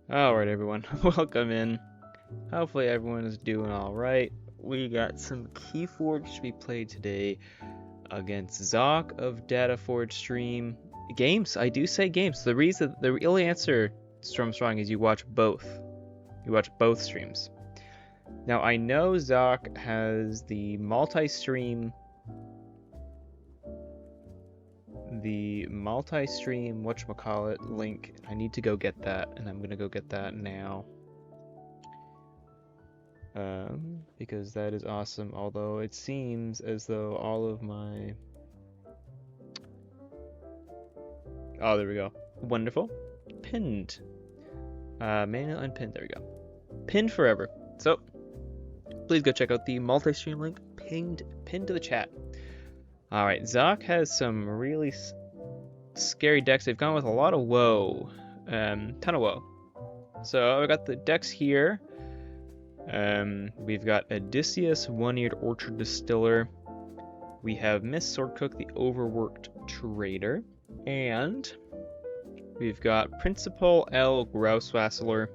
Alright everyone, welcome in. Hopefully everyone is doing alright. We got some Keyforge to be played today against Xoque of Dataforge Stream. Games, I do say games. The real answer, Strong, is you watch both. You watch both streams. Now I know Xoque has the multi-stream whatchamacallit link. I need to go get that, and I'm gonna go get that now. Because that is awesome, although it seems as though all of my... Oh, there we go. Wonderful. Pinned. Manual and pinned, there we go. Pinned forever. So, please go check out the multi-stream link pinned to the chat. Alright, Xoque has some really scary decks. They've gone with a lot of woe. Ton of woe. So, I got the decks here. We've got Odysseus, One-Eared Orchard Distiller. We have Miss Swordcook, the Overworked Traitor. And we've got Principal L. Grouserastler,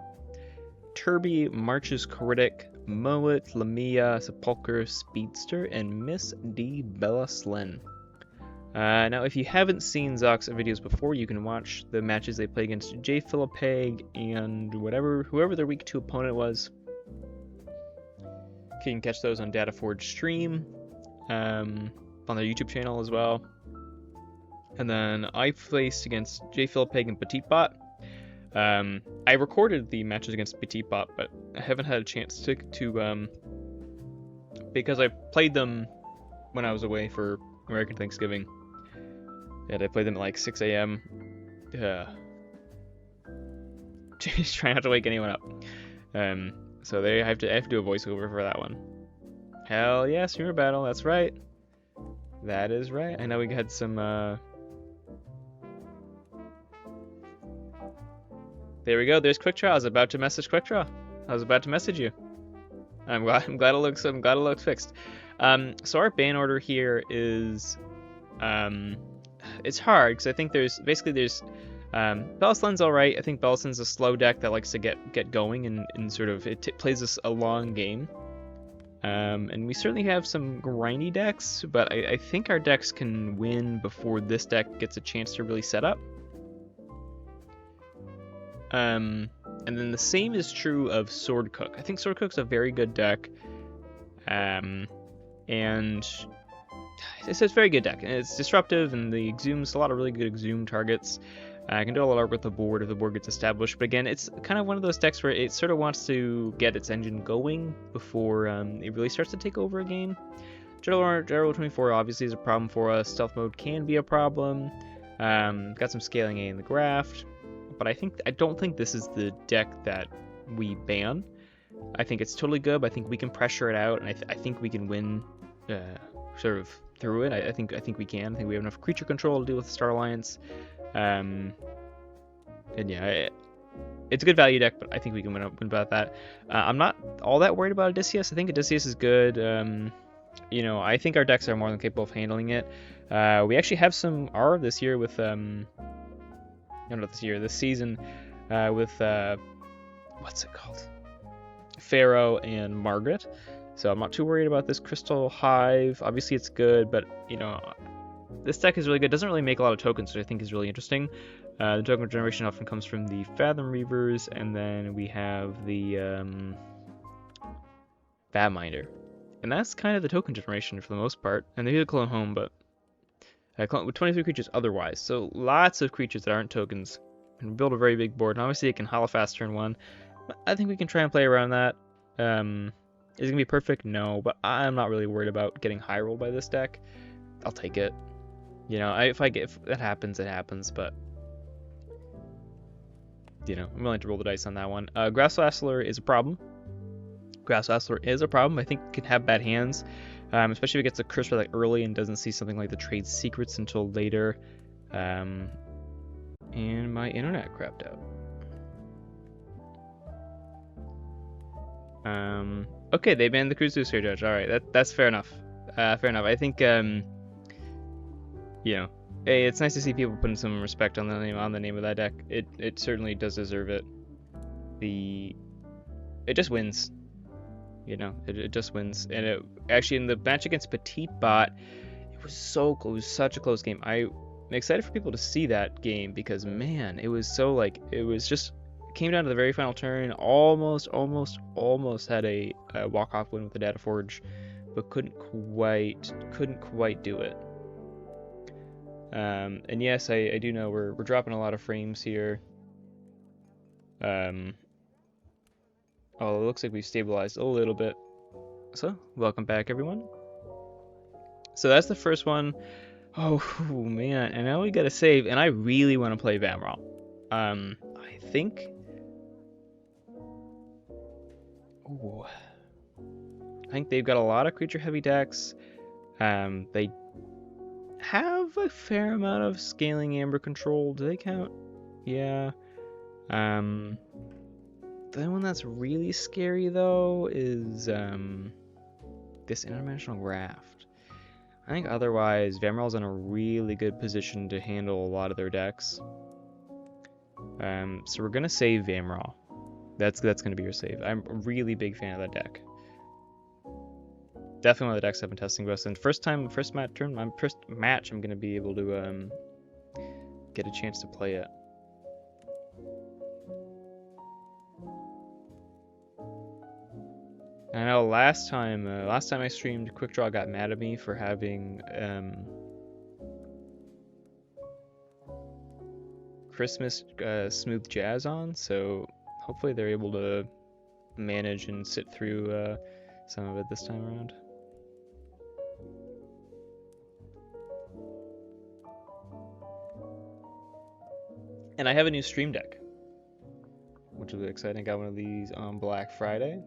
Turby, March's Critic, Moet, Lamija, Sepulcher, Speedster, and Miss D. Bella Slin. Now, if you haven't seen Xoque's videos before, you can watch the matches they play against J. Philippeg and whoever their week 2 opponent was. You can catch those on Dataforge Stream, on their YouTube channel as well. And then I placed against J. Philippeg and Petit Bot. I recorded the matches against Petit Bot, but I haven't had a chance to because I played them when I was away for American Thanksgiving. And I played them at like 6 a.m. Just trying not to wake anyone up. So I have to do a voiceover for that one. Hell yeah, streamer battle, that's right. That is right. I know we had some There we go, there's Quick Draw. I was about to message Quick Draw. I was about to message you. I'm glad it looks fixed. So our ban order here is it's hard because I think there's Bellislin's alright. I think Bellislin's a slow deck that likes to get going and sort of plays a long game. And we certainly have some grindy decks, but I think our decks can win before this deck gets a chance to really set up. And then the same is true of Swordcook. I think Swordcook's a very good deck. And it's a very good deck. And it's disruptive, and the exhumes a lot of really good exhume targets. I can do a lot of work with the board if the board gets established. But again, it's kind of one of those decks where it sort of wants to get its engine going before it really starts to take over a game. General 24 obviously is a problem for us. Stealth mode can be a problem. Got some scaling A in the graft. But I don't think this is the deck that we ban. I think it's totally good, but I think we can pressure it out, and I think we can win sort of through it. I think we can. I think we have enough creature control to deal with the Star Alliance. And yeah, it's a good value deck, but I think we can win about that. I'm not all that worried about Odysseus. I think Odysseus is good. I think our decks are more than capable of handling it. We actually have some R this year with this season with what's it called? Pharaoh and Margaret. So I'm not too worried about this Crystal Hive. Obviously it's good, but this deck is really good. It doesn't really make a lot of tokens, which I think is really interesting. The token generation often comes from the Fathom Reavers, and then we have the Batminder. And that's kind of the token generation for the most part. And they do clone home, but with 23 creatures otherwise. So lots of creatures that aren't tokens. And build a very big board. And obviously it can hollow fast turn 1. But I think we can try and play around that. Is it going to be perfect? No, but I'm not really worried about getting high rolled by this deck. I'll take it. If that happens, it happens, but I'm willing to roll the dice on that one. Grouserastler is a problem. I think it can have bad hands, especially if it gets a curse like early and doesn't see something like the trade secrets until later. And my internet crapped out. Okay, they banned the Soothsayer judge. All right, that's fair enough. I think hey, it's nice to see people putting some respect on the name of that deck. It certainly does deserve it. it just wins. You know, it just wins. And it actually, in the match against Petite Bot, it was so close. It was such a close game. I'm excited for people to see that game because, man, it was so like, it was just, it came down to the very final turn. Almost had a walk-off win with the Data Forge, but couldn't quite do it. And yes, I do know we're dropping a lot of frames here. Oh, it looks like we've stabilized a little bit. So, welcome back, everyone. So that's the first one. Oh, man, and now we gotta save, and I really want to play Vamral. I think... Ooh. I think they've got a lot of creature-heavy decks. They have a fair amount of scaling amber control. Do they count? Yeah. The one that's really scary, though, is this Interdimensional Raft. I think otherwise, Vamral's in a really good position to handle a lot of their decks. So we're going to save Vamral. That's going to be your save. I'm a really big fan of that deck. Definitely one of the decks I've been testing with. And first match, I'm going to be able to get a chance to play it. I know last time I streamed, Quick Draw got mad at me for having Christmas Smooth Jazz on, so hopefully they're able to manage and sit through some of it this time around. And I have a new stream deck, which is exciting. I got one of these on Black Friday.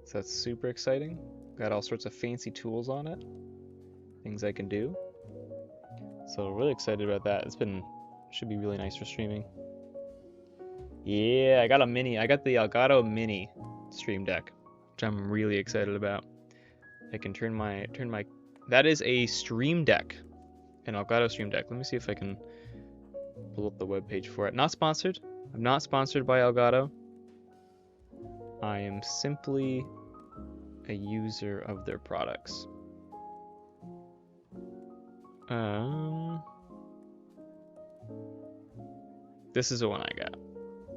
So that's super exciting. Got all sorts of fancy tools on it. Things I can do. So really excited about that. Should be really nice for streaming. Yeah, I got the Elgato Mini stream deck, which I'm really excited about. I can turn my that is a stream deck. An Elgato stream deck. Let me see if I can pull up the webpage for it. Not sponsored. I'm not sponsored by Elgato. I am simply a user of their products. This is the one I got.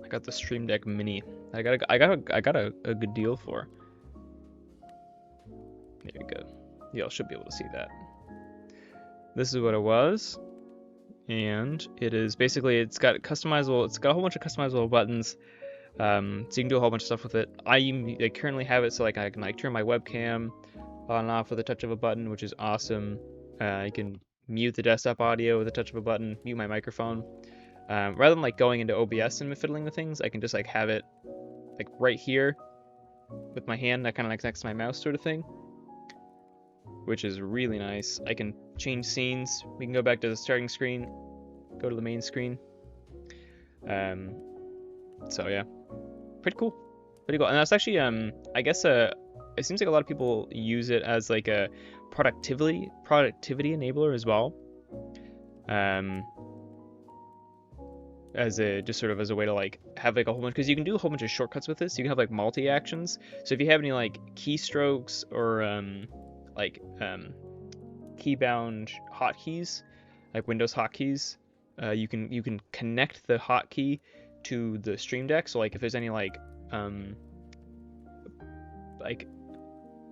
I got the Stream Deck Mini. I got a good deal for. There we go. Y'all should be able to see that. This is what it was, and it is basically it's got customizable. It's got a whole bunch of customizable buttons. So you can do a whole bunch of stuff with it. I currently have it so like I can like turn my webcam on and off with a touch of a button, which is awesome. I can mute the desktop audio with a touch of a button, mute my microphone. Rather than like going into OBS and fiddling with things, I can just like have it like right here with my hand, that kind of like next to my mouse sort of thing, which is really nice. I can change scenes. We can go back to the starting screen, go to the main screen. So yeah, pretty cool. And that's actually I guess it seems like a lot of people use it as like a productivity enabler as well. As a just sort of as a way to like have like a whole bunch, because you can do a whole bunch of shortcuts with this. You can have like multi actions. So if you have any like keystrokes or keybound hotkeys, like Windows hotkeys, you can connect the hotkey to the Stream Deck. So like if there's any like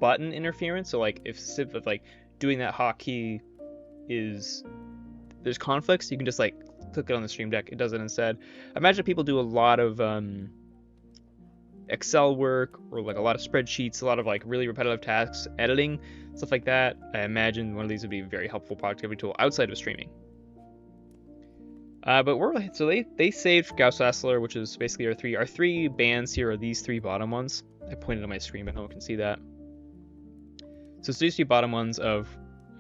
button interference, so like if like doing that hotkey there's conflicts, you can just like click it on the Stream Deck. It does it instead. I imagine people do a lot of Excel work or like a lot of spreadsheets, a lot of like really repetitive tasks, editing, stuff like that. I imagine one of these would be a very helpful productivity tool outside of streaming. But they saved Grouserastler, which is basically our three bands here are these three bottom ones. I pointed on my screen, but no one can see that. So it's these three bottom ones of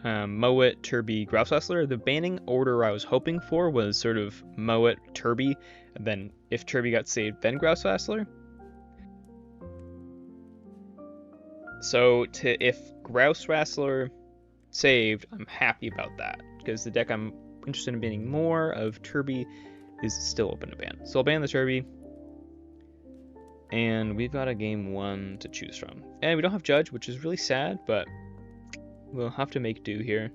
Moet, Turby, Grouserastler. The banning order I was hoping for was sort of Moet, Turby, and then if Turby got saved, then Grouserastler. So if Grouserastler saved, I'm happy about that, because the deck I'm interested in banning more of Turby is still open to ban. So I'll ban the Turby. And we've got a game 1 to choose from. And we don't have Judge, which is really sad, but we'll have to make do here.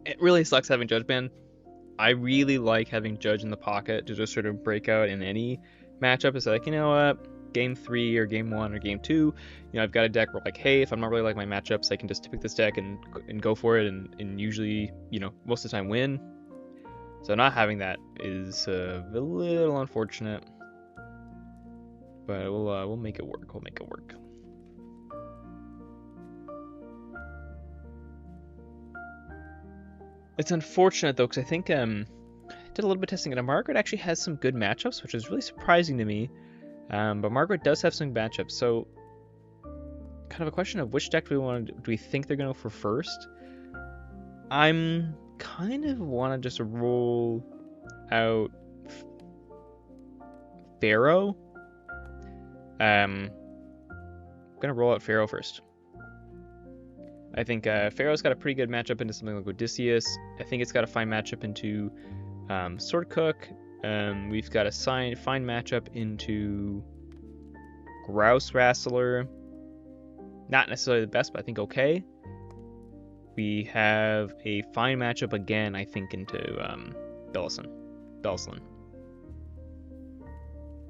It really sucks having Judge ban. I really like having Judge in the pocket to just sort of break out in any matchup. It's like, you know what, game 3 or game 1 or game 2, you know, I've got a deck where like, hey, if I'm not really like my matchups, I can just pick this deck and go for it and usually, you know, most of the time win. So not having that is a little unfortunate, but we'll make it work. We'll make it work. It's unfortunate though, because I think I did a little bit of testing, and Margaret actually has some good matchups, which is really surprising to me. But Margaret does have some matchups, so kind of a question of which deck do we think they're gonna go for first. I'm kind of want to just roll out Pharaoh. I'm gonna roll out Pharaoh first. I think Pharaoh's got a pretty good matchup into something like Odysseus. I think it's got a fine matchup into Swordcook. We've got a fine matchup into Grouserastler. Not necessarily the best, but I think okay. We have a fine matchup again, I think, into Alosrin.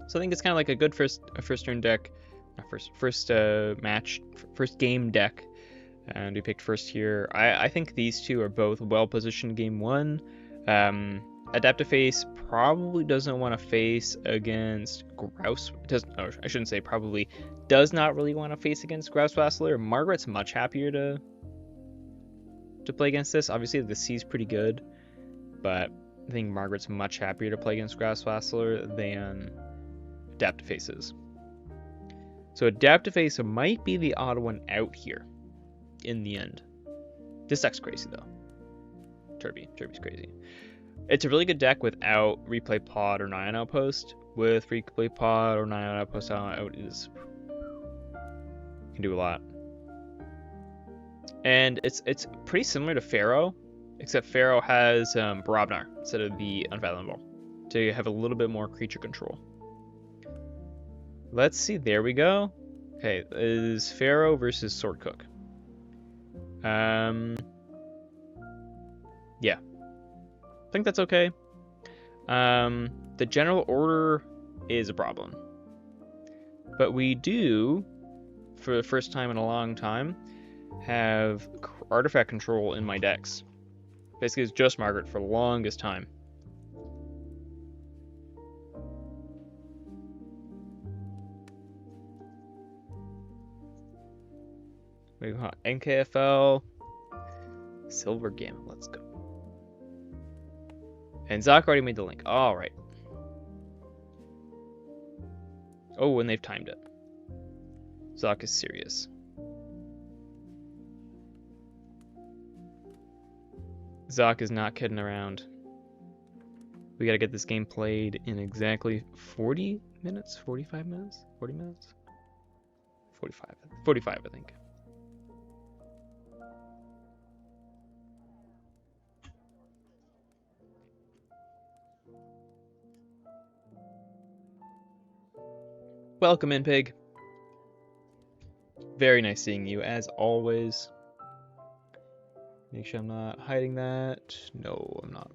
So I think it's kind of like a good first turn deck, first game deck. And we picked first here. I think these two are both well positioned game 1. Adaptaface probably doesn't want to face against I shouldn't say probably, does not really want to face against Grouserastler. Margaret's much happier to play against this. Obviously the C is pretty good, but I think Margaret's much happier to play against Grouserastler than Adaptaface is. So Adaptaface might be the odd one out here in the end. This deck's crazy though. Turby's crazy. It's a really good deck without Replay Pod or 9 Outpost. With Replay Pod or 9 Outpost out is can do a lot. And it's pretty similar to Pharaoh, except Pharaoh has Barabnar instead of the Unfathomable to have a little bit more creature control. Let's see, there we go. Okay, is Pharaoh versus Swordcook. Yeah, I think that's okay. The general order is a problem, but we do, for the first time in a long time, have artifact control in my decks. Basically, it's just Margaret for the longest time. We've got NKFL Silver Gamma. Let's go. And Xoque already made the link. All right. Oh, and they've timed it. Xoque is serious. Xoque is not kidding around. We gotta get this game played in exactly 40 minutes? 45 minutes? 40 minutes? 45. 45, I think. Welcome in, Pig. Very nice seeing you, as always. Make sure I'm not hiding that. No, I'm not.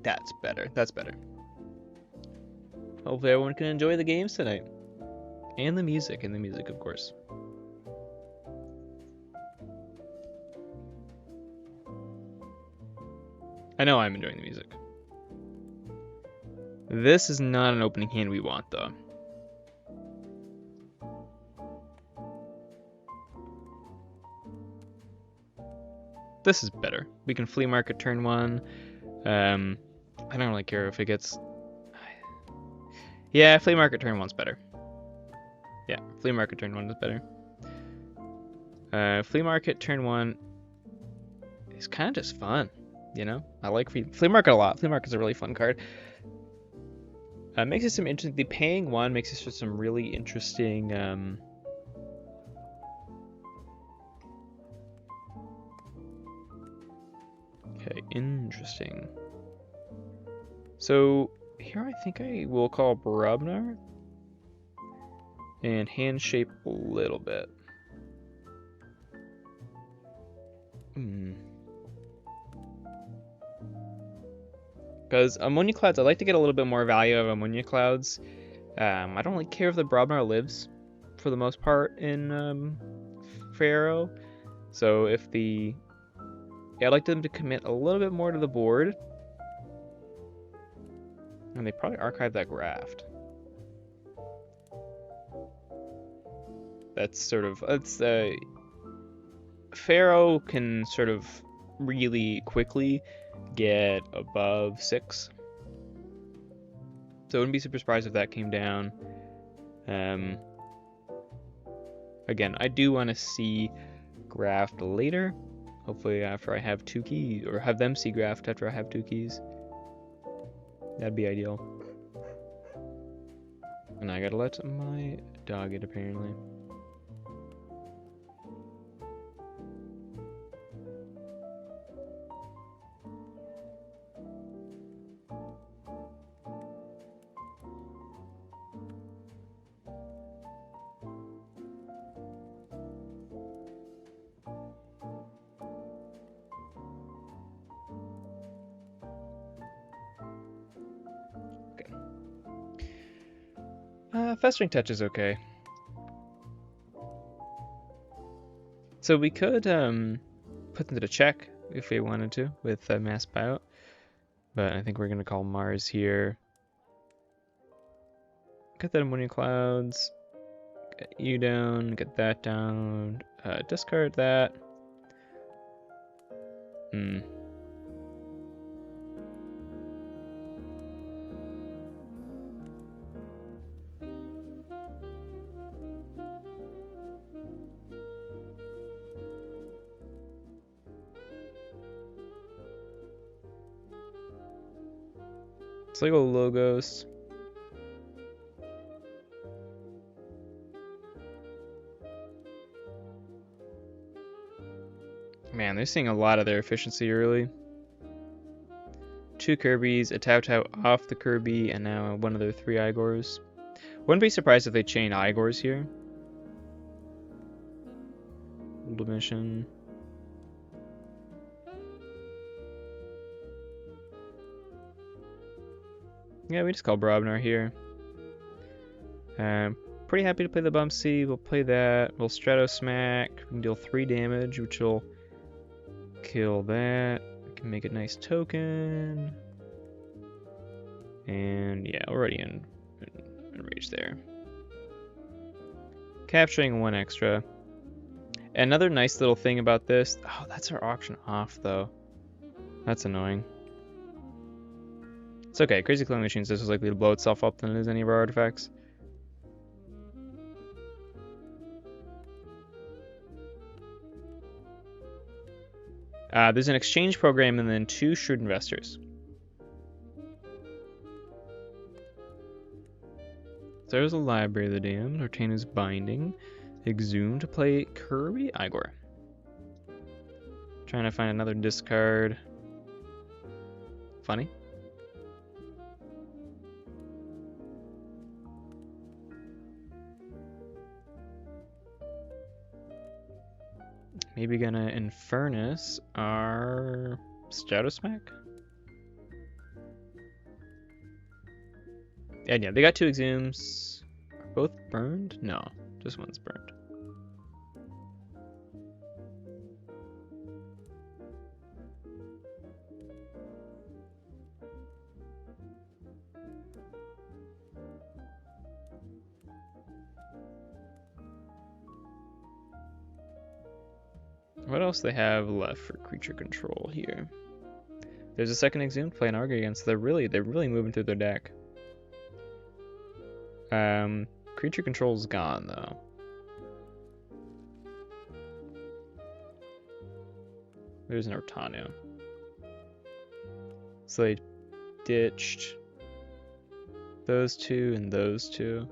That's better. That's better. Hopefully everyone can enjoy the games tonight. And the music, of course. I know I'm enjoying the music. This is not an opening hand we want, though. This is better. We can flea market turn 1. I don't really care if it gets... Yeah, flea market turn 1's better. Yeah, flea market turn 1 is better. Flea market turn 1 is kind of just fun. You know, I like Flea Market a lot. Flea Market's a really fun card. Makes it some interesting. The paying one makes it some really interesting. Okay, interesting. So here I think I will call Brubnar and hand shape a little bit. Because Ammonia Clouds, I like to get a little bit more value out of Ammonia Clouds. I don't really care if the Brobnar lives, for the most part, in Pharaoh. So if the... Yeah, I'd like them to commit a little bit more to the board. And they probably archive that graft. That's sort of... Pharaoh can sort of really quickly get above 6. So I wouldn't be super surprised if that came down. Again, I do want to see Graft later. Hopefully after I have 2 keys, or have them see Graft after I have 2 keys. That'd be ideal. And I gotta let my dog eat, apparently. Festering Touch is okay. So we could put them to check if we wanted to with Mass Buyout, but I think we're going to call Mars here. Get that Ammonia Clouds, get you down, get that down, discard that. Lego Logos. Man, they're seeing a lot of their efficiency early. 2 Kirbys, a Tau Tau off the Kirby, and now one of their 3 Igors. Wouldn't be surprised if they chain Igors here. Old Mission. Yeah, we just call Brobnar here. Pretty happy to play the Bumpsy. We'll play that. We'll Strato Smack. We can deal 3 damage, which will kill that. We can make a nice token. And yeah, already in rage there. Capturing 1 extra. Another nice little thing about this. Oh, that's our auction off, though. That's annoying. It's okay, Crazy Killing Machines is likely to blow itself up than it is any of our artifacts. There's an exchange program and then 2 shrewd investors. So there's a Library of the Damned, Ortana's Binding, Exhumed to play Kirby Igor. Trying to find another discard. Funny. Maybe gonna Infernus our Stratosmack. And yeah, they got 2 Exhumes. Are both burned? No, just one's burned. What else they have left for creature control here? There's a second Exhumed to play an Argo against. They're really moving through their deck. Creature control's gone though. There's an Ortano. So they ditched those two and those two.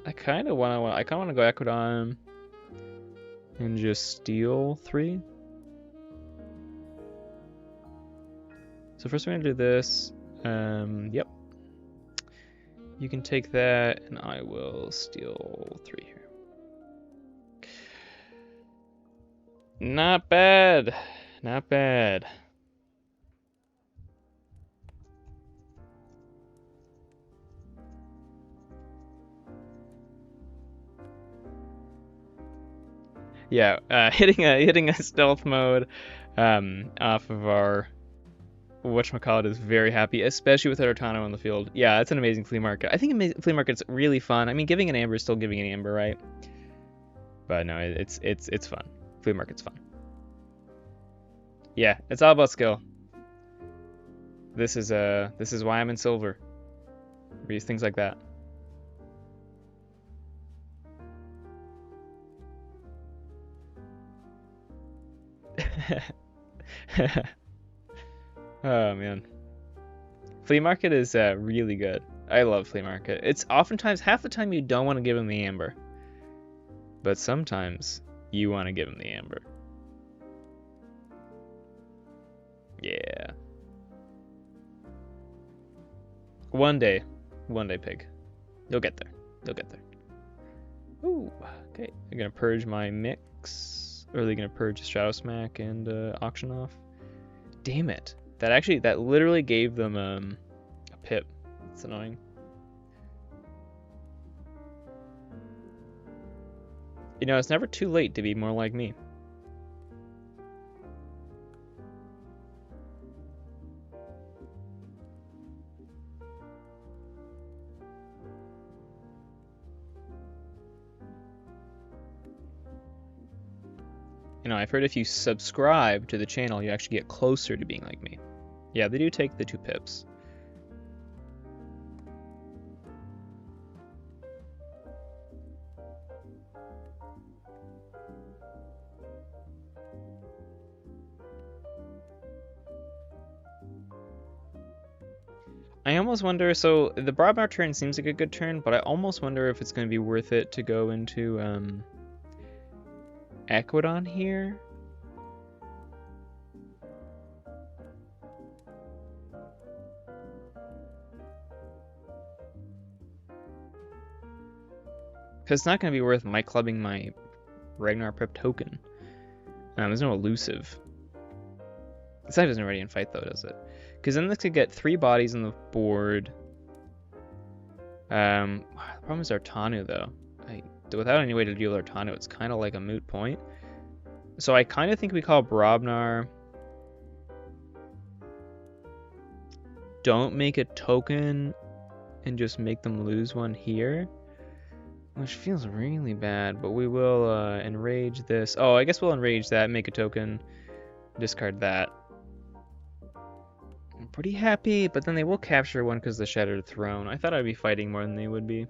I kind of want to go Equidon and just steal 3. So first we're gonna do this. Yep. You can take that, and I will steal 3 here. Not bad. Not bad. Yeah, hitting a stealth mode off of our whatchamacallit is very happy, especially with Artano on the field. Yeah, it's an amazing flea market. I think flea market's really fun. I mean, giving an amber is still giving an amber, right? But no, it's fun. Flea market's fun. Yeah, it's all about skill. This is why I'm in silver. These things like that. Oh man, flea market is really good. I love flea market. It's oftentimes half the time you don't want to give him the amber, but sometimes you want to give him the amber. Yeah. One day, pig. You'll get there. You'll get there. Ooh, okay. I'm gonna purge my mix. Or are they gonna purge Shadow Smack and auction off? Damn it. That literally gave them a pip. It's annoying. You know, it's never too late to be more like me. You know, I've heard if you subscribe to the channel, you actually get closer to being like me. Yeah, they do take the 2 pips. I almost wonder, so the Brobnar turn seems like a good turn, but I almost wonder if it's going to be worth it to go into Equidon here. Because it's not going to be worth my clubbing my Ragnar Prep token. There's no elusive. This side doesn't already in fight though, does it? Because then this could get 3 bodies on the board. The problem is Artanu though. Without any way to deal with Artanu, it's kind of like a moot point. So I kind of think we call Brobnar. Don't make a token and just make them lose 1 here. Which feels really bad, but we will enrage this. Oh, I guess we'll enrage that, make a token, discard that. I'm pretty happy, but then they will capture 1 because of the Shattered Throne. I thought I'd be fighting more than they would be.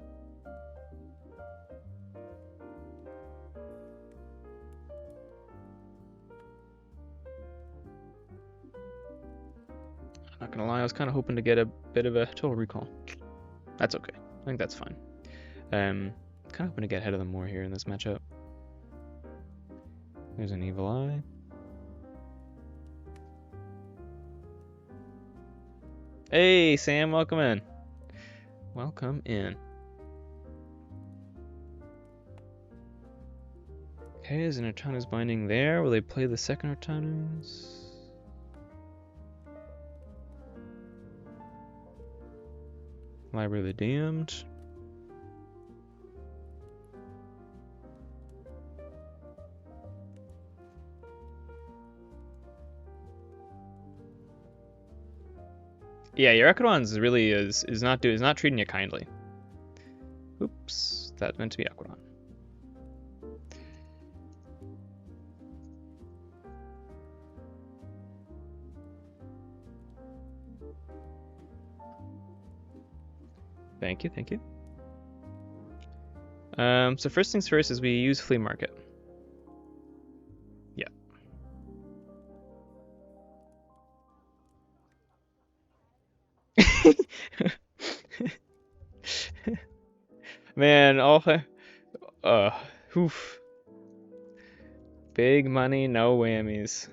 I'm not gonna lie, I was kind of hoping to get a bit of a total recall. That's okay. I think that's fine. Kind of hoping to get ahead of them more here in this matchup. There's an Evil Eye. Hey, Sam, welcome in. Welcome in. Okay, is an Artanu's Binding there? Will they play the second Artanu's? Library of the Damned. Yeah, your Equidon's really is not treating you kindly. Oops, that meant to be Equidon. Thank you, thank you. So first things first is we use Flea Market. Man, all oof. Big money, no whammies.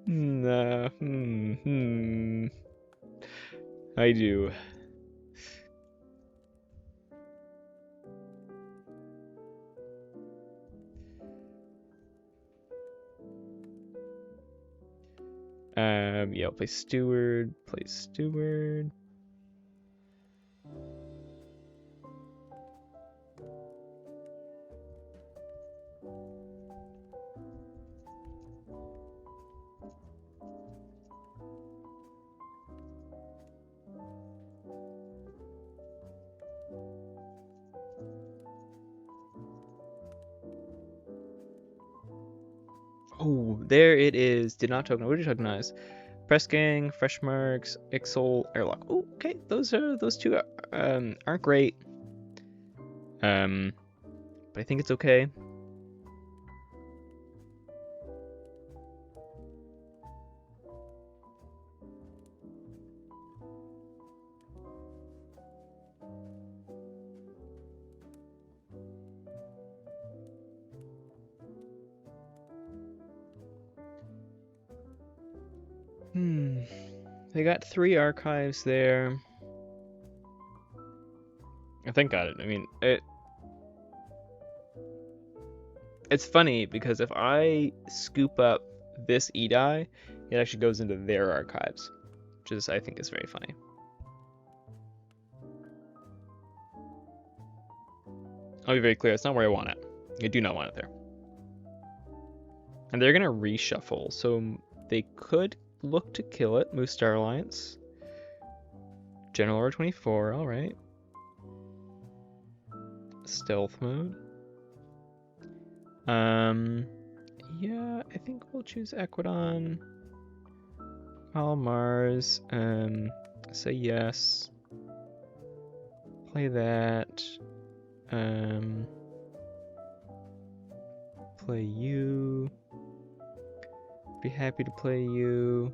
No. I do. Yeah, I'll play Steward. Play Steward. Oh, there it is. Did not token. What did you tokenize? Press Gang, Fresh Marks, Ixol, Airlock. Oh, okay. Those two aren't great. But I think it's okay. They got 3 archives there. I think got it. I mean, it's funny because if I scoop up this Edai, it actually goes into their archives, which is, I think, is very funny. I'll be very clear, it's not where I want it. I do not want it there. And they're gonna reshuffle, so they could look to kill it. Move Star Alliance. General R24, alright. Stealth mode. Yeah, I think we'll choose Equidon. All Mars. Say yes. Play that. Play you. Be happy to play you.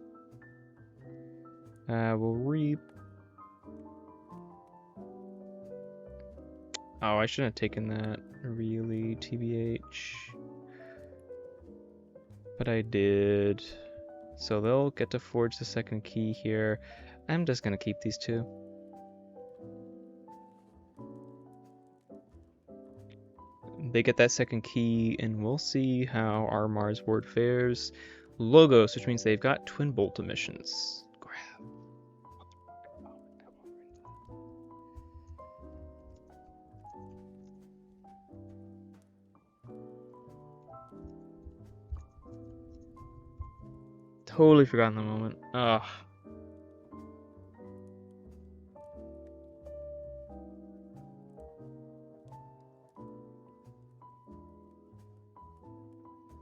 We'll reap. Oh, I shouldn't have taken that. Really, TBH. But I did. So they'll get to forge the second key here. I'm just gonna keep these two. They get that second key, and we'll see how our Mars ward fares. Logos, which means they've got twin bolt emissions. Grab. Totally forgotten the moment. Ugh.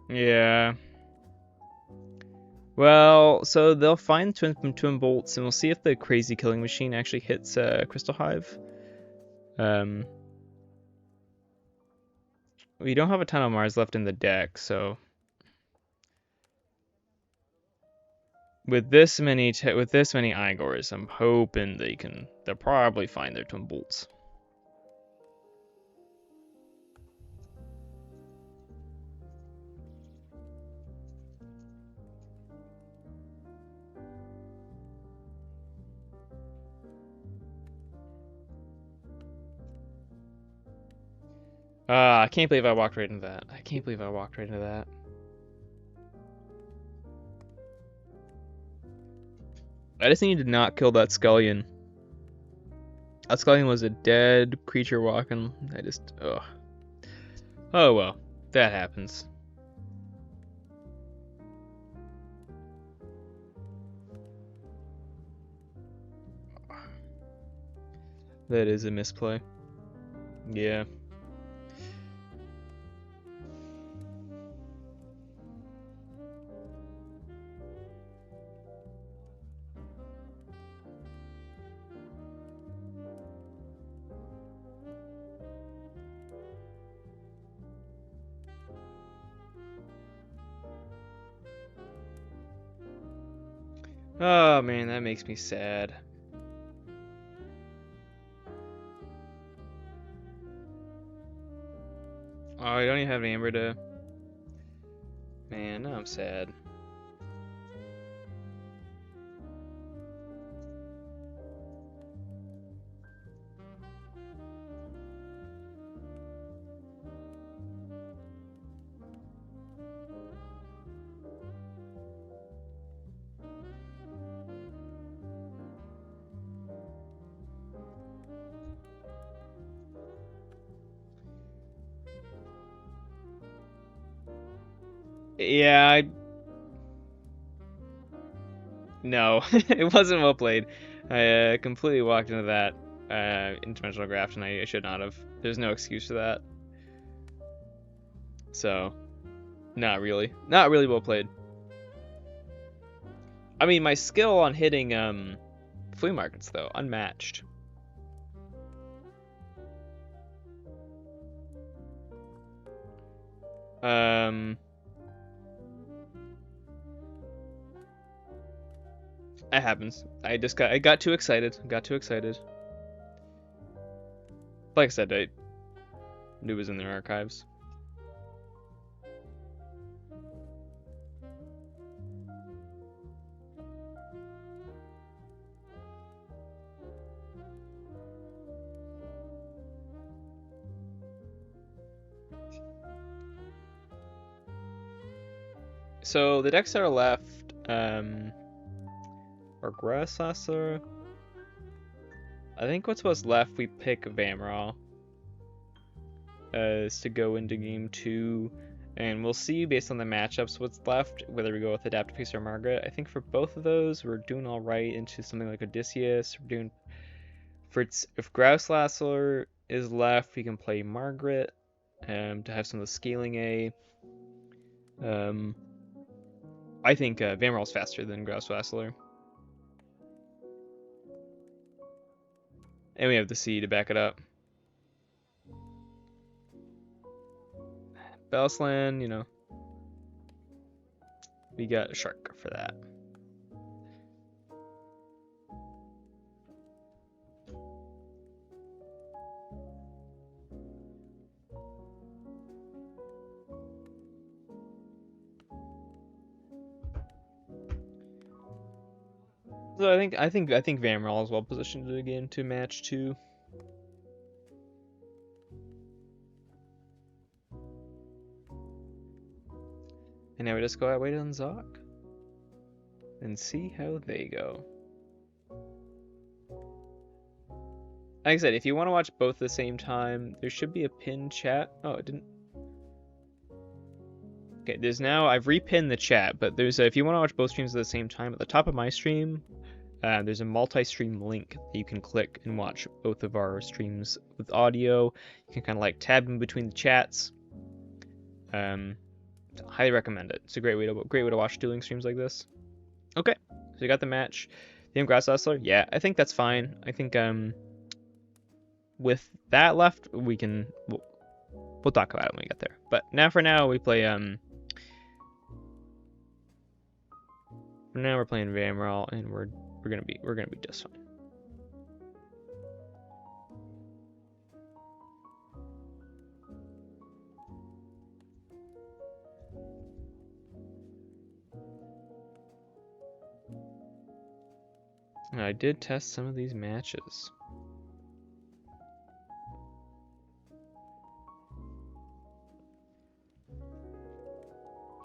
Yeah. Well, so they'll find twin bolts, and we'll see if the crazy killing machine actually hits Crystal Hive. We don't have a ton of Mars left in the deck, so with this many Igors, I'm hoping they'll probably find their twin bolts. I can't believe I walked right into that. I can't believe I walked right into that. I just need to not kill that Scullion. That Scullion was a dead creature walking. Ugh. Oh well, that happens. That is a misplay. Yeah. Oh man, that makes me sad. Oh, I don't even have Amber to... Man, now I'm sad. Yeah, no, it wasn't well played. I completely walked into that interdimensional graft, and I should not have. There's no excuse for that. So, not really well played. I mean, my skill on hitting flea markets though, unmatched. It happens. I got too excited. Like I said, I knew it was in their archives. So the decks that are left, or Grouserastler. I think what's left, we pick Vamral is to go into game 2, and we'll see based on the matchups what's left, whether we go with Adaptive Piece or Margaret. I think for both of those, we're doing all right into something like Odysseus. We're doing if Grouserastler is left, we can play Margaret to have some of the scaling A. I think Vamral's faster than Grouserastler. And we have the C to back it up. Bellsland, you know. We got a shark for that. So I think Vamral is well positioned again to match 2. And now we just go out wait on Xoque and see how they go. Like I said, if you want to watch both at the same time, there should be a pinned chat. Oh, it didn't. Okay, there's now, I've repinned the chat, but there's if you want to watch both streams at the same time, at the top of my stream, there's a multi-stream link that you can click and watch both of our streams with audio. You can kind of like tab in between the chats. Highly recommend it. It's a great way to watch dueling streams like this. Okay, so you got the match. The Grouserastler, yeah, I think that's fine. I think with that left, we'll talk about it when we get there. But for now we play For now we're playing Vamral, and we're gonna be just fine. And I did test some of these matches.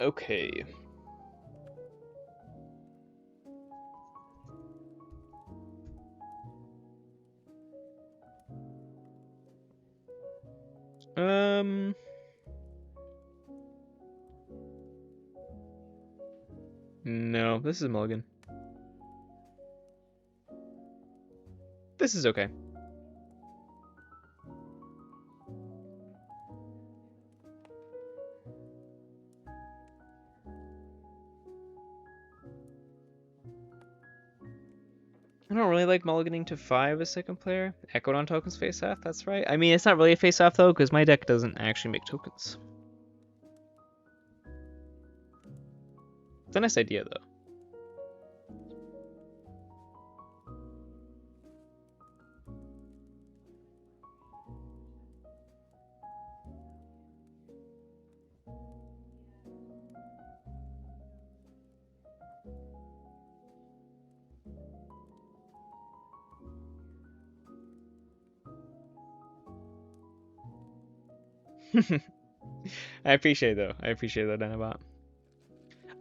Okay. No, this is Mulligan. This is okay. I don't really like mulliganing to 5 as second player. Echoed on tokens face off, that's right. I mean, it's not really a face off though, because my deck doesn't actually make tokens. It's a nice idea though. I appreciate it, though. I appreciate that, Dinobot.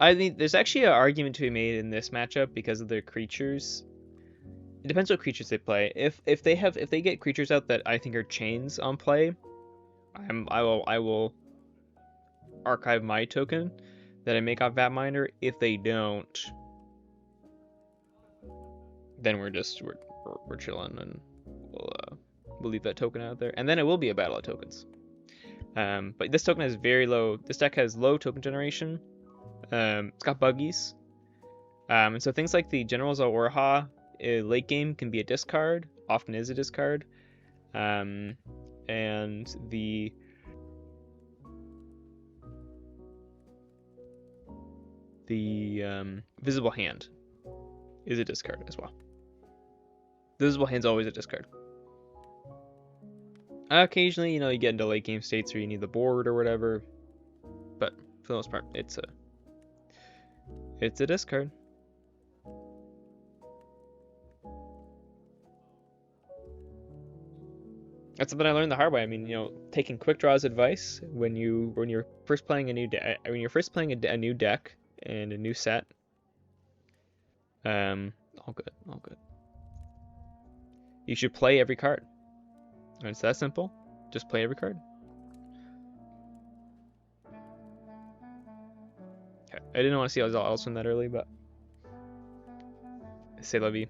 I mean, there's actually an argument to be made in this matchup because of their creatures. It depends what creatures they play. If they get creatures out that I think are chains on play, I will archive my token that I make off Vat Miner. If they don't, then we're chilling, and we'll leave that token out there, and then it will be a battle of tokens. But this token has very low. This deck has low token generation. It's got buggies, and so things like the General's Orha late game can be a discard. Often is a discard, and the Visible Hand is a discard as well. The Visible Hand's always a discard. Occasionally, you know, you get into late game states where you need the board or whatever, but for the most part, it's a discard. That's something I learned the hard way. I mean, you know, taking Quick Draw's advice when you're first playing a new deck, a new deck and a new set. All good, all good. You should play every card. It's that simple. Just play every card. Okay. I didn't want to see Alosrin that early, but say la vie.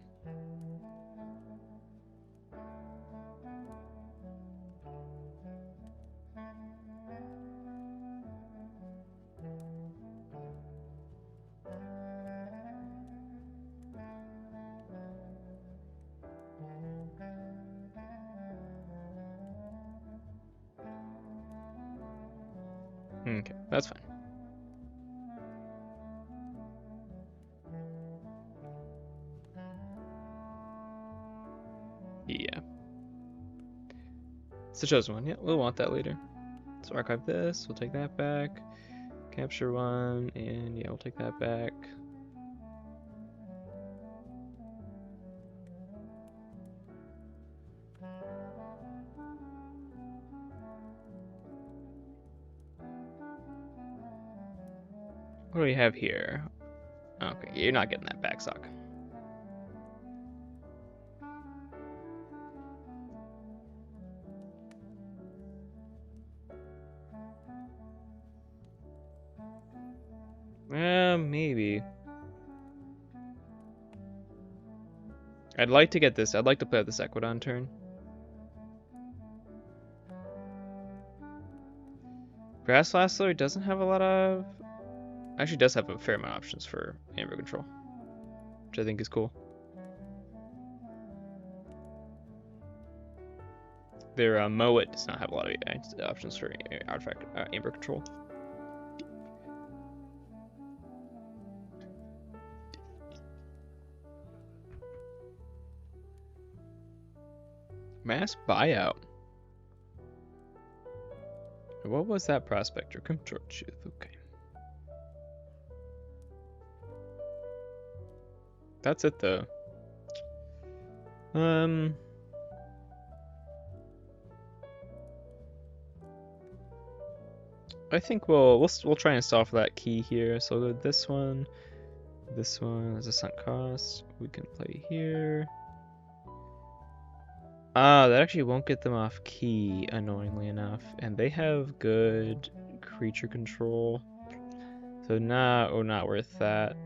Okay, that's fine. Yeah. It's the chosen one. Yeah, we'll want that later. So archive this, we'll take that back. Capture one, and yeah, we'll take that back. What do we have here? Okay, you're not getting that back, Xoque. Maybe. I'd like to get this. I'd like to play out this Equidon turn. Grouserastler doesn't have a lot of... Actually does have a fair amount of options for Amber control, which I think is cool. Their Moet does not have a lot of options for artifact Amber control. Mass buyout. What was that prospector? Control truth. Okay. That's it though. I think we'll try and solve that key here. So we'll go with this one. This one has a sunk cost. We can play here. That actually won't get them off key, annoyingly enough. And they have good creature control. So not worth that.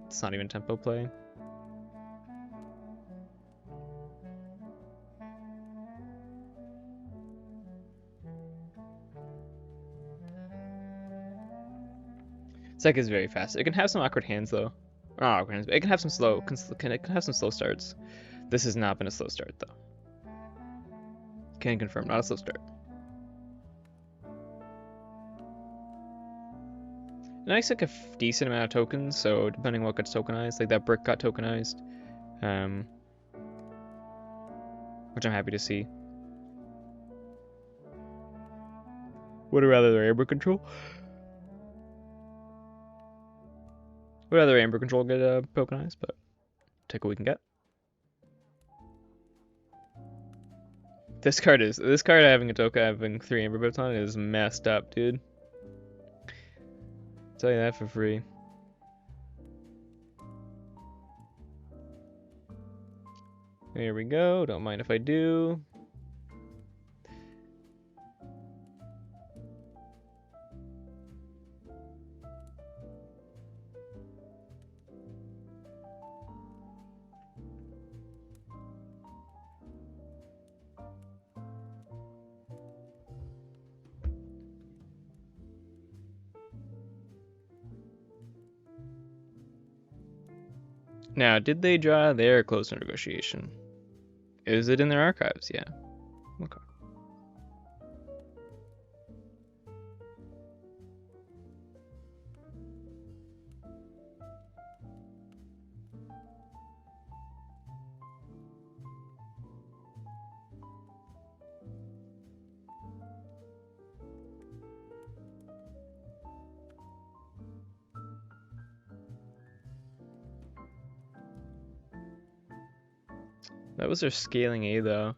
It's not even tempo play. This deck is very fast. It can have some awkward hands though. Not awkward hands, but it can have some slow. It can have some slow starts. This has not been a slow start though. Can confirm, not a slow start. Nice, like a decent amount of tokens. So depending on what gets tokenized, like that brick got tokenized, which I'm happy to see. Would rather their Amber control. Would rather Amber control get tokenized, but take what we can get. This card having a Xoque having 3 Amber Bits on it is messed up, dude. I'll tell you that for free. There we go. Don't mind if I do. Now, did they draw their closer negotiation? Is it in their archives? Yeah. Okay. That was their scaling A, though.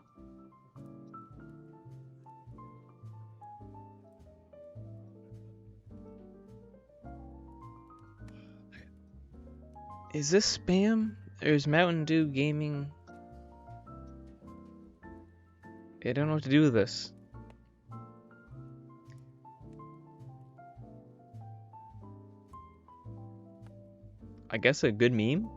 Is this spam? Or is Mountain Dew Gaming? I don't know what to do with this. I guess a good meme?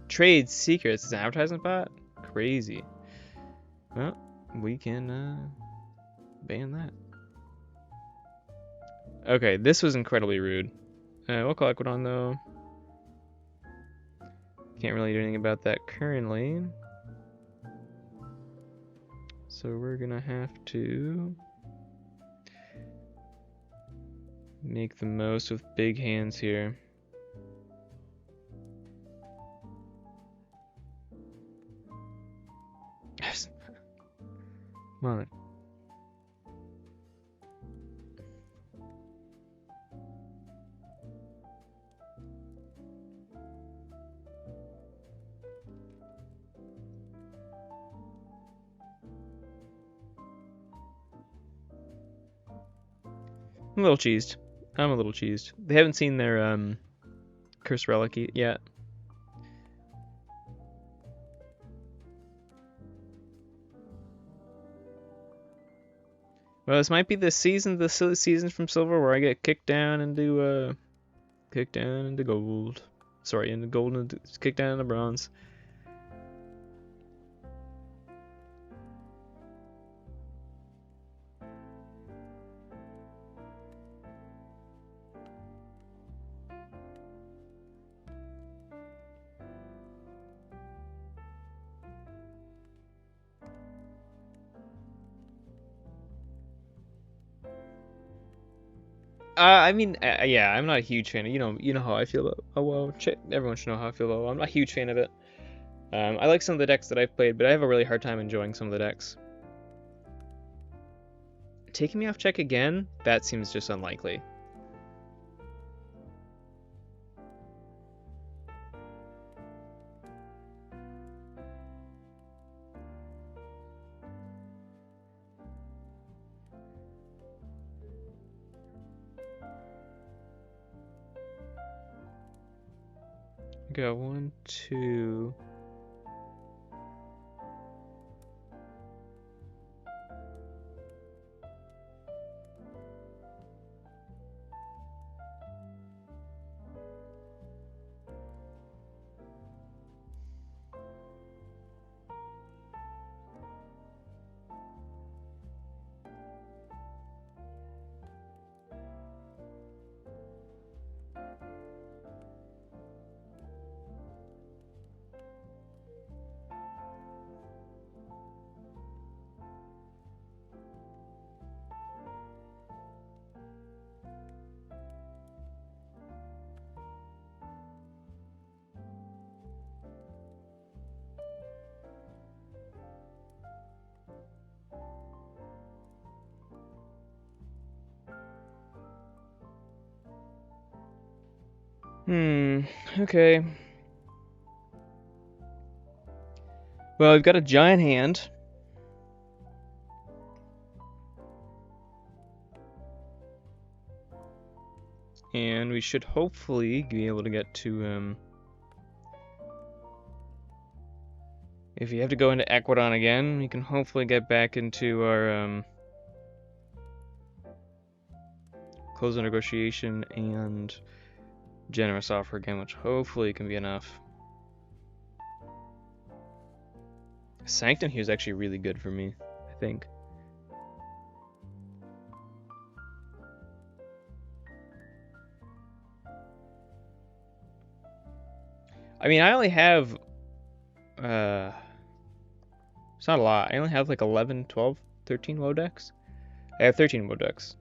Trade secrets is an advertisement bot? Crazy. Well, we can ban that. Okay, this was incredibly rude. We'll call Equidon though. Can't really do anything about that currently. So we're gonna have to make the most with big hands here. Come on. I'm a little cheesed. I'm a little cheesed. They haven't seen their Curse Relic yet. Well, this might be the silly season from Silver where I get kicked down into gold. Sorry, into gold and kicked down into bronze. I mean, yeah, I'm not a huge fan of, you know how I feel about WoW. Everyone should know how I feel about WoW. I'm not a huge fan of it. I like some of the decks that I've played, but I have a really hard time enjoying some of the decks. Taking me off check again? That seems just unlikely. Got 1, 2. Okay. Well, we've got a giant hand. And we should hopefully be able to get to, if you have to go into Aquadon again, we can hopefully get back into our, close the negotiation and generous offer again, which hopefully can be enough. Sanctum here is actually really good for me, I think. I mean, I only have, it's not a lot. I only have like 11, 12, 13 woe decks. I have 13 woe decks.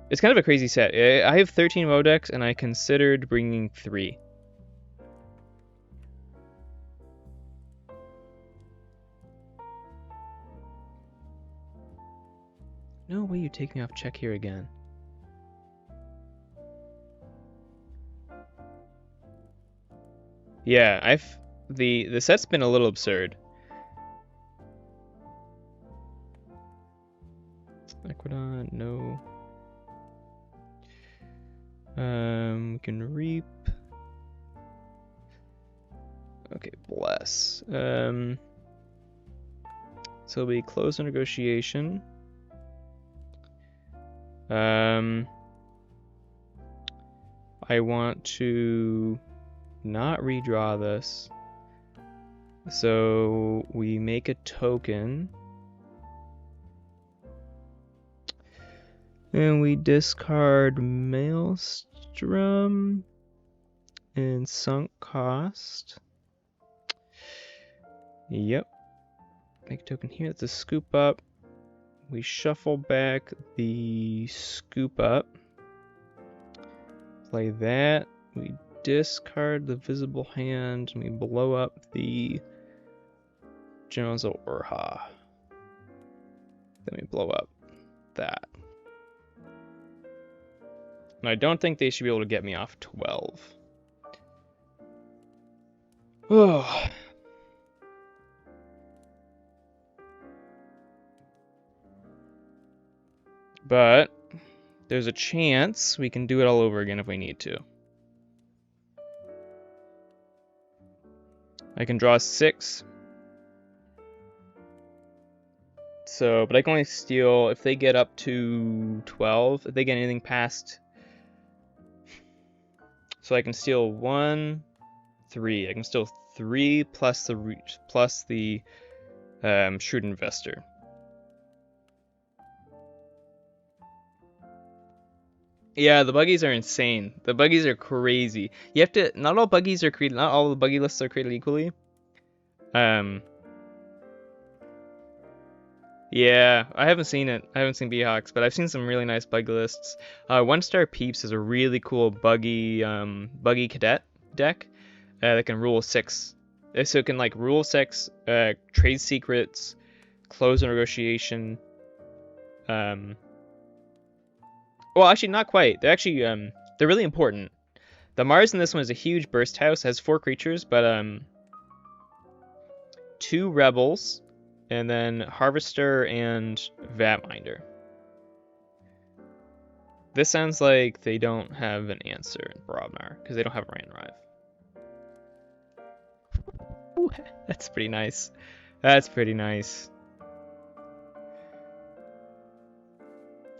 It's kind of a crazy set. I have 13 woe decks, and I considered bringing 3. No way you take me off check here again. Yeah, the set's been a little absurd. Aquadon, no. We can reap. Okay, bless. So we close the negotiation. I want to not redraw this. So we make a token. And we discard Maelstrom and Sunk Cost. Yep. Make a token here. That's a scoop up. We shuffle back the scoop up. Play that. We discard the visible hand and we blow up the Generals of Urha. Then we blow up that. And I don't think they should be able to get me off 12. Oh. But there's a chance we can do it all over again if we need to. I can draw 6. So, but I can only steal if they get up to 12. If they get anything past, so I can steal 1, 3. I can steal 3 plus the Shrewd Investor. Yeah, the buggies are insane. The buggies are crazy. You have to. Not all buggies are created. Not all the buggy lists are created equally. Yeah, I haven't seen it. I haven't seen Beehawks, but I've seen some really nice buggy lists. 1-Star Peeps is a really cool buggy cadet deck that can rule 6. So it can like rule 6, trade secrets, close a negotiation. Well, actually, not quite. They're actually they're really important. The Mars in this one is a huge burst house. It has 4 creatures, but 2 rebels, and then Harvester and Vatminder. This sounds like they don't have an answer in Brobnar because they don't have Rain Rive. Ooh, that's pretty nice. That's pretty nice.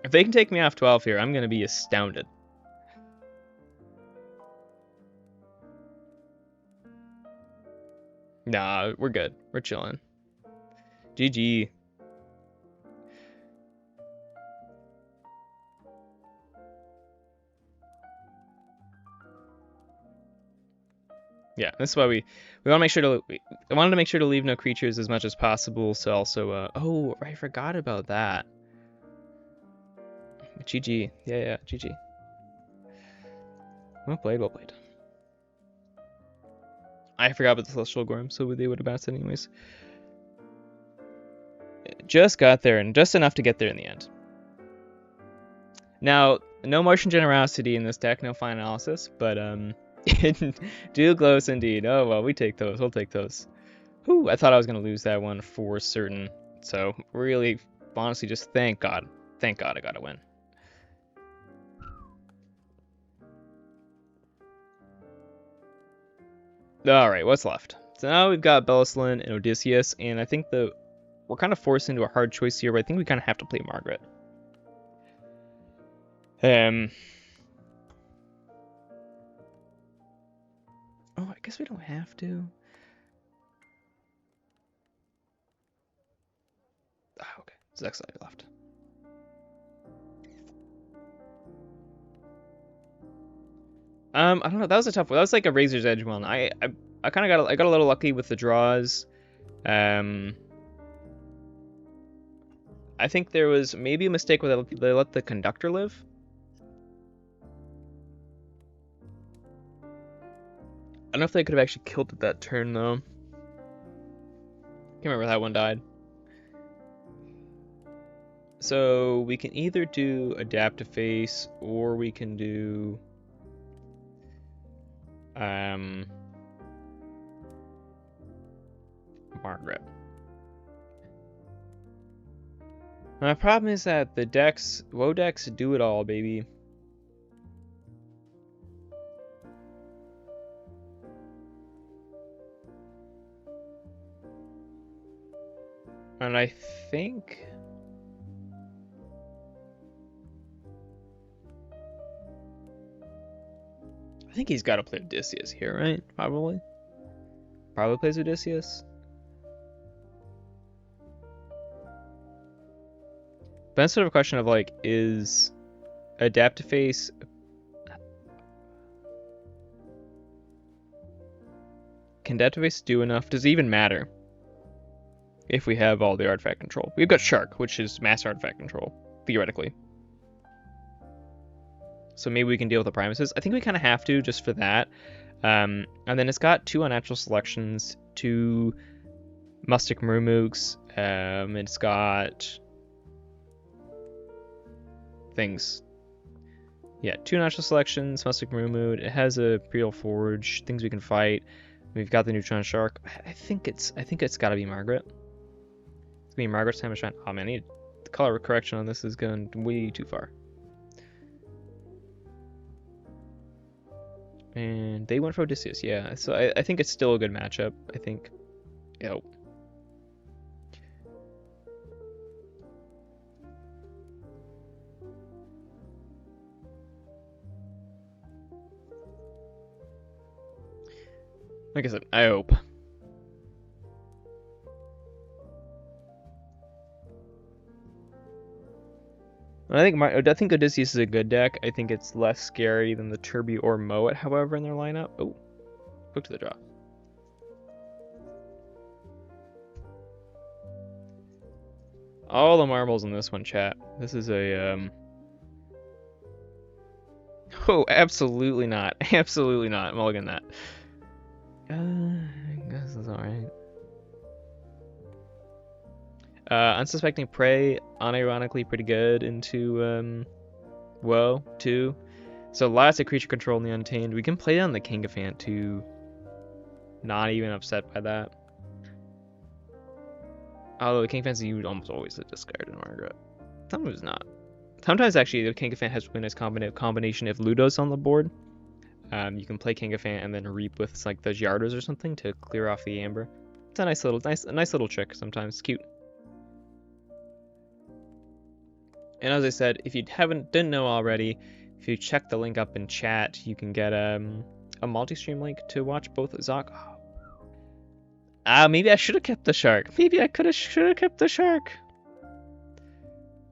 If they can take me off 12 here, I'm going to be astounded. Nah, we're good. We're chilling. GG. Yeah, this is why we want to make sure to. I wanted to make sure to leave no creatures as much as possible. So also, oh, I forgot about that. GG. Yeah, GG. Well played, well played. I forgot about the Celestial Gorm, so they would have bounced anyways. Just got there, and just enough to get there in the end. Now, no Martian Generosity in this deck, no Fine Analysis, but do close indeed. Oh, well, we take those. We'll take those. Whew, I thought I was going to lose that one for certain. So really, honestly, just thank God. Thank God I got a win. Alright, what's left? So now we've got Alosrin and Odysseus, and I think we're kind of forced into a hard choice here, but I think we kind of have to play Margaret. Oh, I guess we don't have to. Oh, okay. Zexai left. I don't know. That was a tough one. That was like a razor's edge one. I kind of got a little lucky with the draws. I think there was maybe a mistake where they let the conductor live. I don't know if they could have actually killed it that turn though. Can't remember how that one died. So we can either do Adapt to Face or we can do Margaret. My problem is that the decks, woe decks do it all, baby. And I think he's got to play Odysseus here, right? Probably plays Odysseus. But that's sort of a question of like, is Adapt to Face can Adapt to Face do enough? Does it even matter if we have all the artifact control? We've got Shark, which is mass artifact control, theoretically. So maybe we can deal with the Primuses. I think we kind of have to just for that. And then it's got 2 unnatural selections, 2 Mustic Murmooks. It's got things. Yeah, 2 natural selections, Mustic Murmood. It has a Imperial Forge, things we can fight. We've got the Neutron Shark. I think it's got to be Margaret. It's gonna be Margaret's time to shine. Oh man, the color correction on this is going way too far. And they went for Odysseus, yeah. So I think it's still a good matchup. I think. Yo. Like I said, I hope. I think Odysseus is a good deck. I think it's less scary than the Turby or Moet, however, in their lineup. Oh, hook to the draw. All the marbles in this one, chat. This is a Oh, absolutely not. Absolutely not. Mulligan that. I guess it's alright. Unsuspecting Prey, unironically pretty good into Woe, too. So lots of creature control in the Untamed. We can play down the Kingafant too. Not even upset by that. Although the Kingafant's you almost always a discard in Margaret. Sometimes not. Sometimes actually the Kingafant has a nice combination if Ludo's on the board. You can play Kingafant and then reap with like the Yardos or something to clear off the Amber. It's a nice little trick sometimes. It's cute. And as I said, if you didn't know already, if you check the link up in chat, you can get a multi-stream link to watch both Xoque. Maybe I should have kept the Shark. Maybe I should have kept the Shark.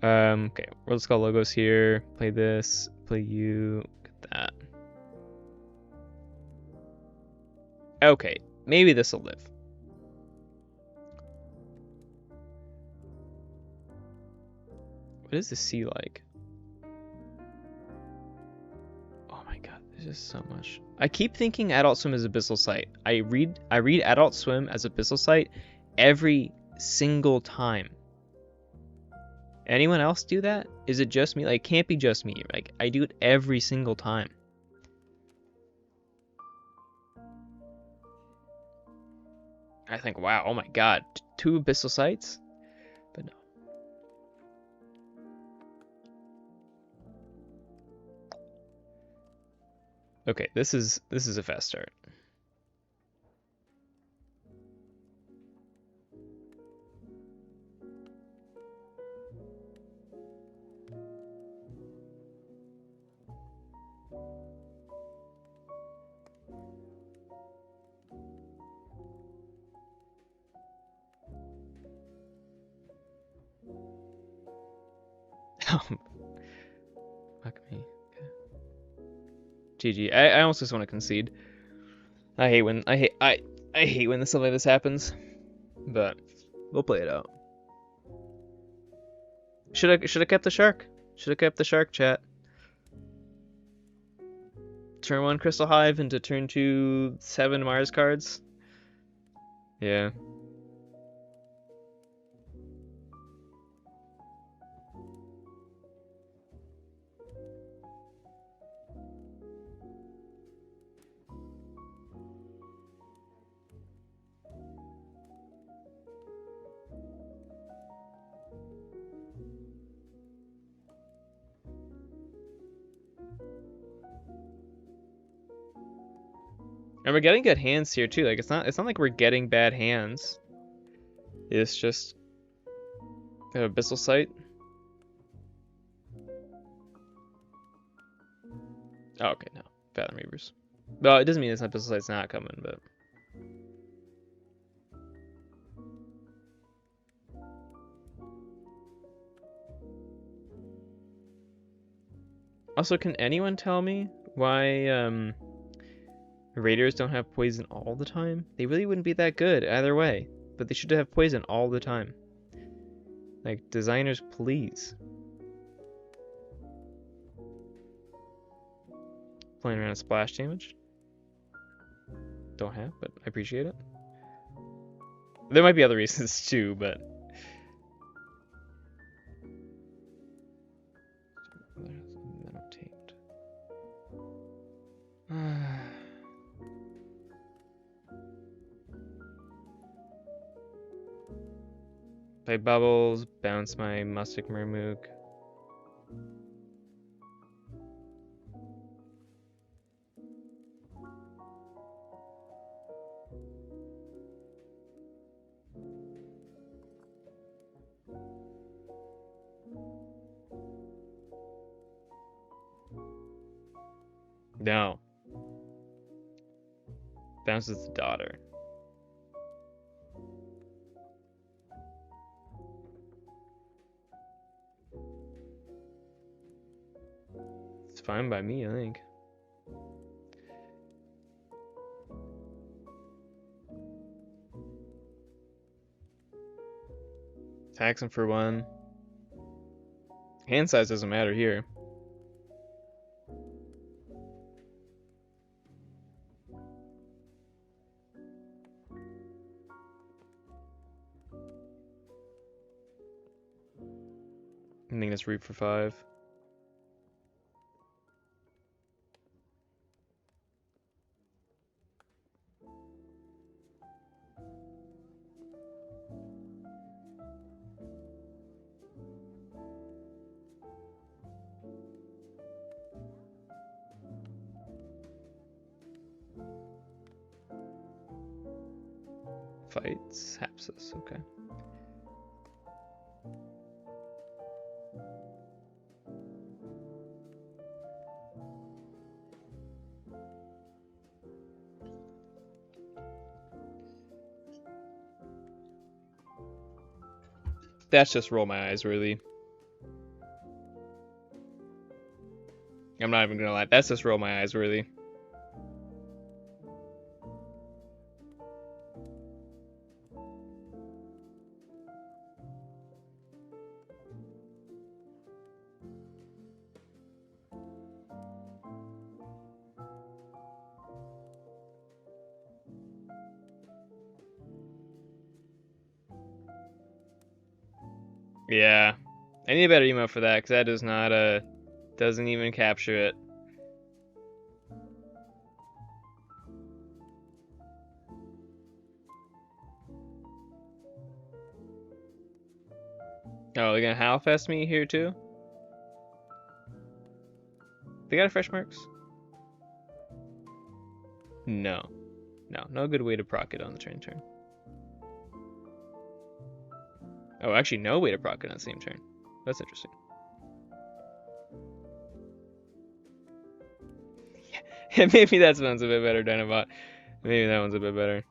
Okay, World Skull logos here. Play this. Play you. Get that. Okay, maybe this will live. What is the sea like? Oh my god, there's just so much. I keep thinking Adult Swim is Abyssal Sight. I read Adult Swim as Abyssal Sight every single time. Anyone else do that? Is it just me? Like, it can't be just me. Like, I do it every single time. I think, wow, oh my god, 2 abyssal sites? But no. Okay, this is a fast start. Fuck me. Okay. GG. I almost just want to concede. I hate when I hate when stuff like this happens. But we'll play it out. Should have kept the shark. Should have kept the shark, chat. Turn 1 Crystal Hive into turn 2 7 Mars cards. Yeah. And we're getting good hands here too. Like it's not like we're getting bad hands. It's just an abyssal sight. Oh, okay, no. Fathom Reavers. Well, it doesn't mean this abyssal sight's not coming, but also, can anyone tell me why raiders don't have poison all the time? They really wouldn't be that good either way, but they should have poison all the time. Like, designers, please. Playing around with splash damage. Don't have, but I appreciate it. There might be other reasons too, but play bubbles, bounce my Mustic Mermook. No. Bounces the daughter. It's fine by me, I think. Tax him for 1. Hand size doesn't matter here. I think that's root for 5. Fights, Hapsis, okay. That's just roll my eyes, really. I'm not even gonna lie. That's just roll my eyes, really. Yeah, I need a better emote for that because that does not doesn't even capture it. Oh, they're gonna Howlfest me here too? They got a fresh marks? No. No good way to proc it on the turn. Oh, actually no way to proc it on the same turn. That's interesting. Yeah, maybe that one's a bit better, Dinobot. Maybe that one's a bit better.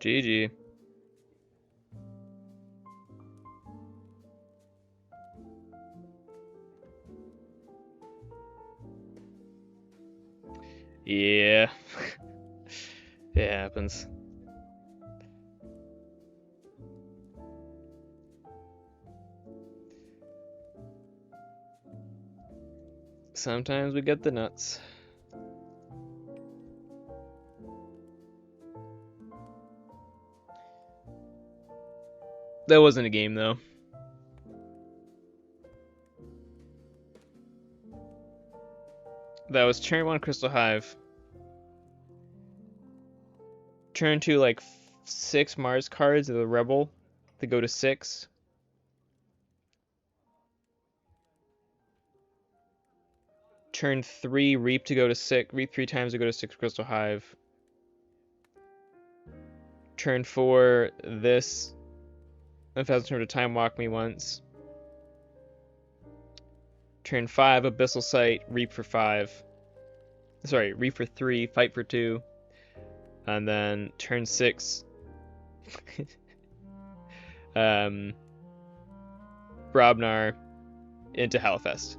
GG. Yeah. It happens. Sometimes we get the nuts. That wasn't a game though. That was turn 1 Crystal Hive. Turn 2 like 6 Mars cards of the Rebel to go to 6. Turn 3 Reap to go to 6. Reap 3 times to go to 6 Crystal Hive. Turn 4 this. 1,000 turn to Time Walk me once. Turn 5 Abyssal Sight, Reap for 5. Sorry, Reap for 3, Fight for 2. And then turn 6 Brobnar into Hellfest.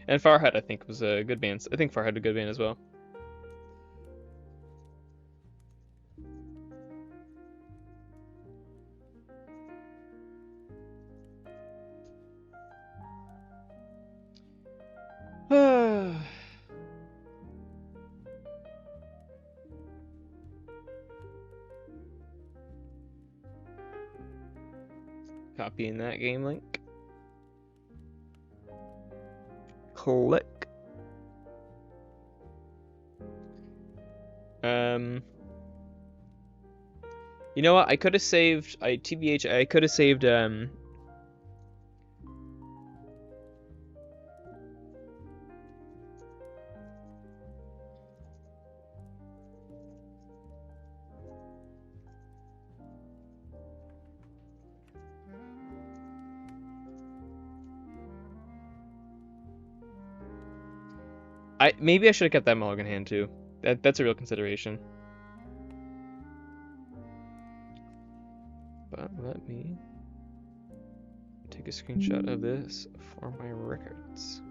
And Farhood, I think, was a good band. I think Farhood a good band as well. Copying that game link. Click. You know what? I could have saved. TBH. I could have saved. Maybe I should have kept that Mulligan hand too. That's a real consideration. But let me take a screenshot of this for my records.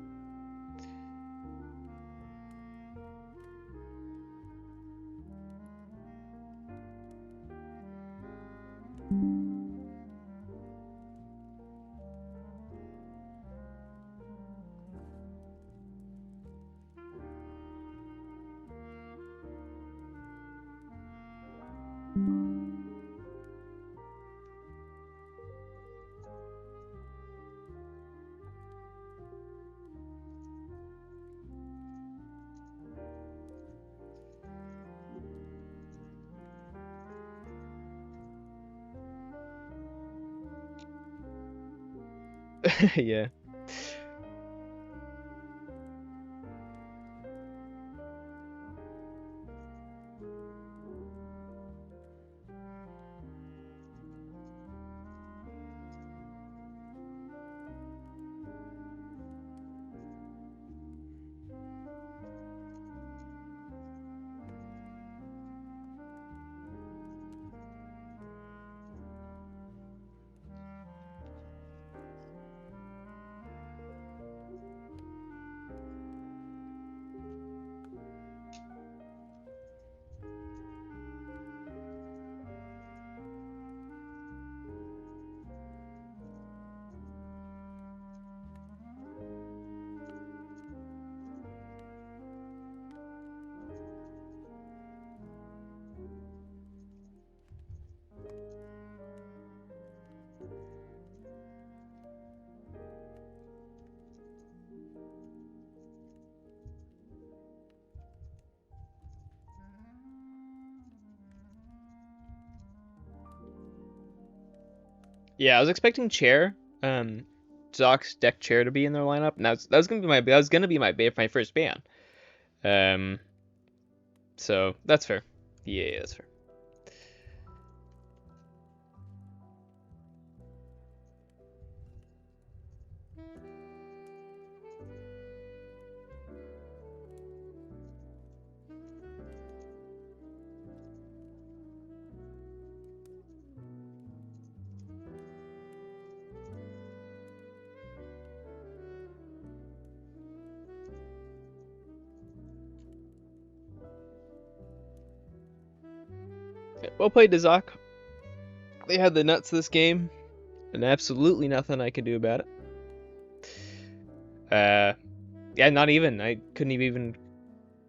Yeah. Yeah, I was expecting chair, Zox deck chair to be in their lineup, and that was gonna be my first ban. So that's fair. Yeah, that's fair. Well played to Zoc. They had the nuts this game, and absolutely nothing I could do about it. Yeah, not even. I couldn't have even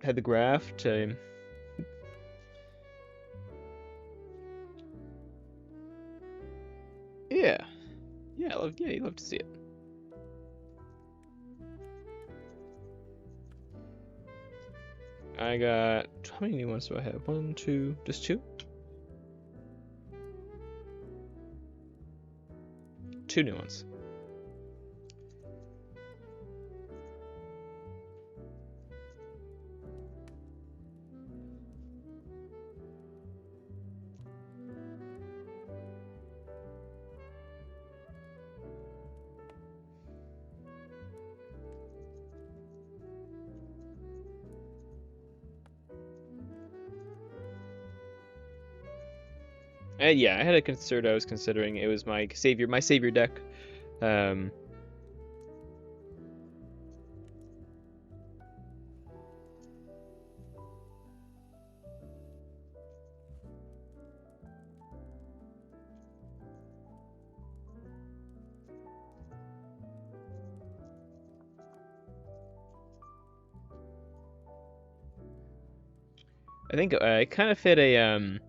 had the graph to. Yeah, yeah, you love to see it. I got, how many new ones do I have? One, two, just two? Two new ones. Yeah, I had a concert I was considering. It was my savior deck. I think it kind of fit a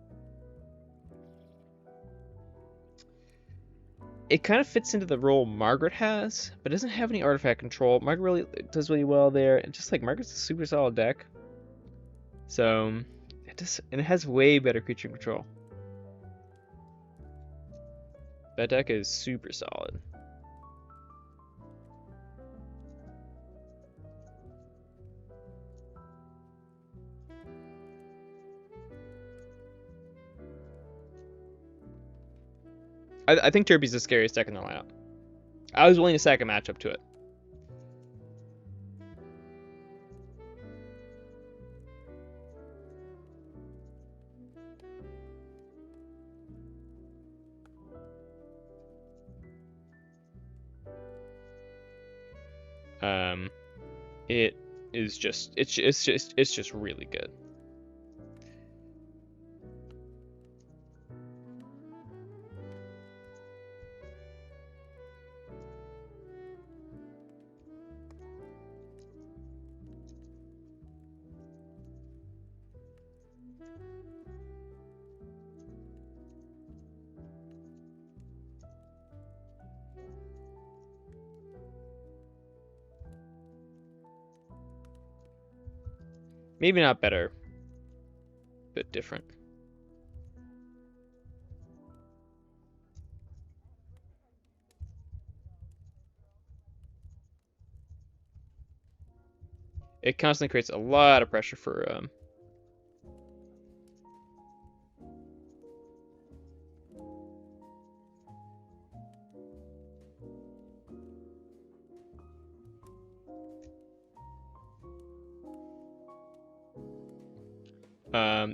it kind of fits into the role Margaret has, but doesn't have any artifact control. Margaret really does really well there, and just like Margaret's a super solid deck. So it has way better creature control. That deck is super solid. I think Turby's the scariest deck in the lineup. I was willing to sack a matchup to it. It is just it's just really good. Maybe not better, but different. It constantly creates a lot of pressure for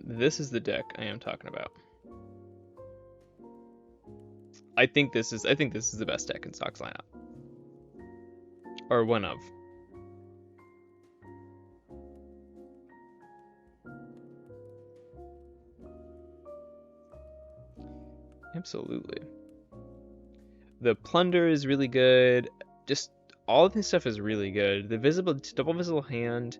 this is the deck I am talking about. I think this is the best deck in Xoque's lineup. Or one of. Absolutely. The plunder is really good. Just all of this stuff is really good. The double visible hand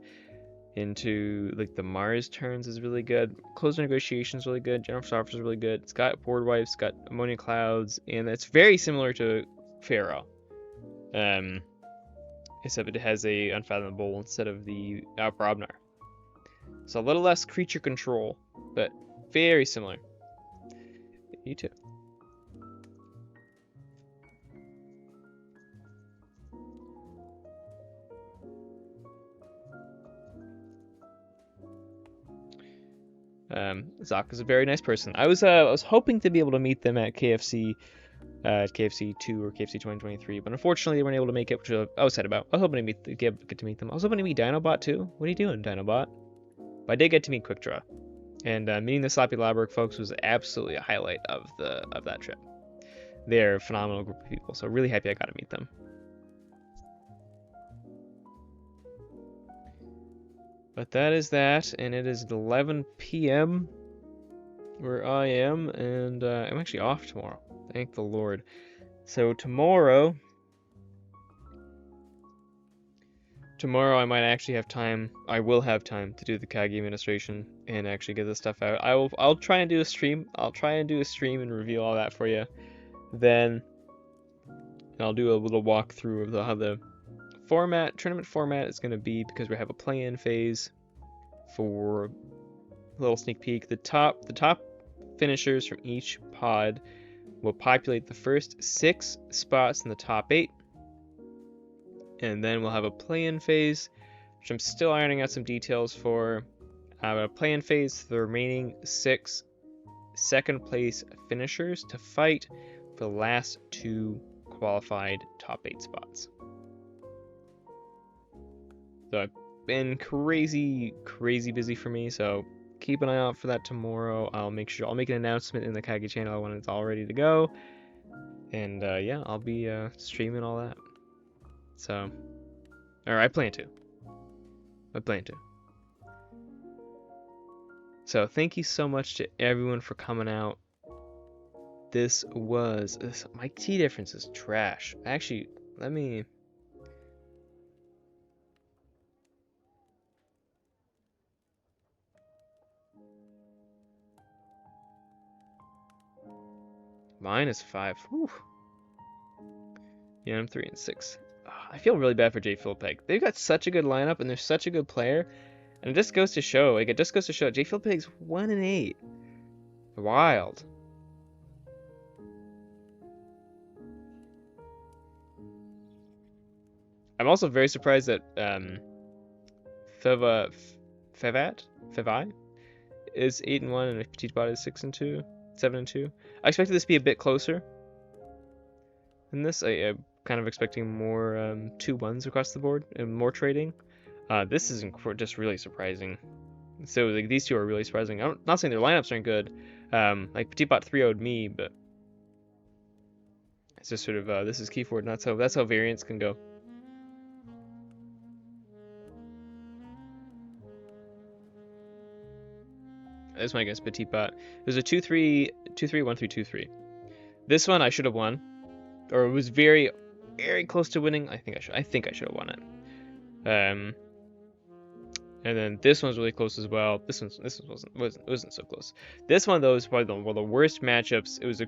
into like the Mars turns is really good. Closer negotiation is really good. General photography is really good. It's got board wipes, it's got ammonia clouds, and it's very similar to Pharaoh. Except it has a unfathomable instead of the Brobnar. So a little less creature control, but very similar. You too. Xoque is a very nice person. I was hoping to be able to meet them at KFC 2 or KFC 2023, but unfortunately they weren't able to make it, which I was sad about. I was hoping to get to meet them. I was hoping to meet Dinobot too. What are you doing, Dinobot? But I did get to meet Quickdraw, and meeting the Sloppy Labberg folks was absolutely a highlight of that trip. They're a phenomenal group of people, so really happy I got to meet them. But that is that, and it is 11 p.m. where I am, and I'm actually off tomorrow. Thank the Lord. So tomorrow I might actually have time. I will have time to do the Kagi administration and actually get this stuff out. I'll try and do a stream. I'll try and do a stream and review all that for you. Then I'll do a little walkthrough of how the tournament format is going to be, because we have a play-in phase for a little sneak peek. The top finishers from each pod will populate the first 6 spots in the top 8, and then we'll have a play-in phase, which I'm still ironing out some details for. A play-in phase for the remaining 6 second place finishers to fight for the last 2 qualified top 8 spots. So I've been crazy busy for me, so keep an eye out for that tomorrow. I'll make an announcement in the Kagi channel when it's all ready to go. And yeah, I'll be streaming all that. So, or I plan to. So thank you so much to everyone for coming out. My T difference is trash. Actually, let me... -5. Whew. Yeah, I'm 3 and 6. I feel really bad for J. Philpeg. They've got such a good lineup, and they're such a good player. And it just goes to show, J. Philpeg's 1 and 8. Wild. I'm also very surprised that Fevai is 8 and 1, and Petit Bot is 7 and 2. I expected this to be a bit closer than this. I'm kind of expecting more 2-1s across the board and more trading. This is just really surprising. So like, these two are really surprising. I'm not saying their lineups aren't good. Like Petit Bot 3-0'd me, but it's just sort of this is Keyforge. That's how variance can go. This one against Petit Bot. There's a 2-3, 1-3, 2-3. This one I should have won, or it was very close to winning. I think I should have won it. And then this one's really close as well. This one wasn't so close. This one though is probably one of the worst matchups. It was the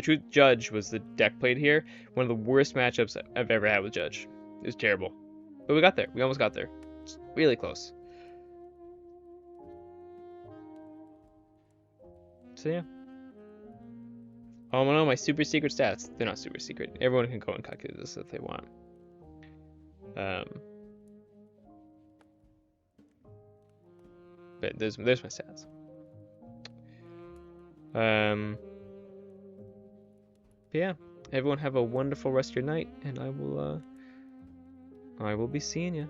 Truth Judge was the deck played here. One of the worst matchups I've ever had with Judge. It was terrible, but we got there. We almost got there. It's really close. So yeah. Oh no, my super secret stats. They're not super secret. Everyone can go and calculate this if they want. But there's my stats. But yeah, everyone have a wonderful rest of your night, and I will be seeing you.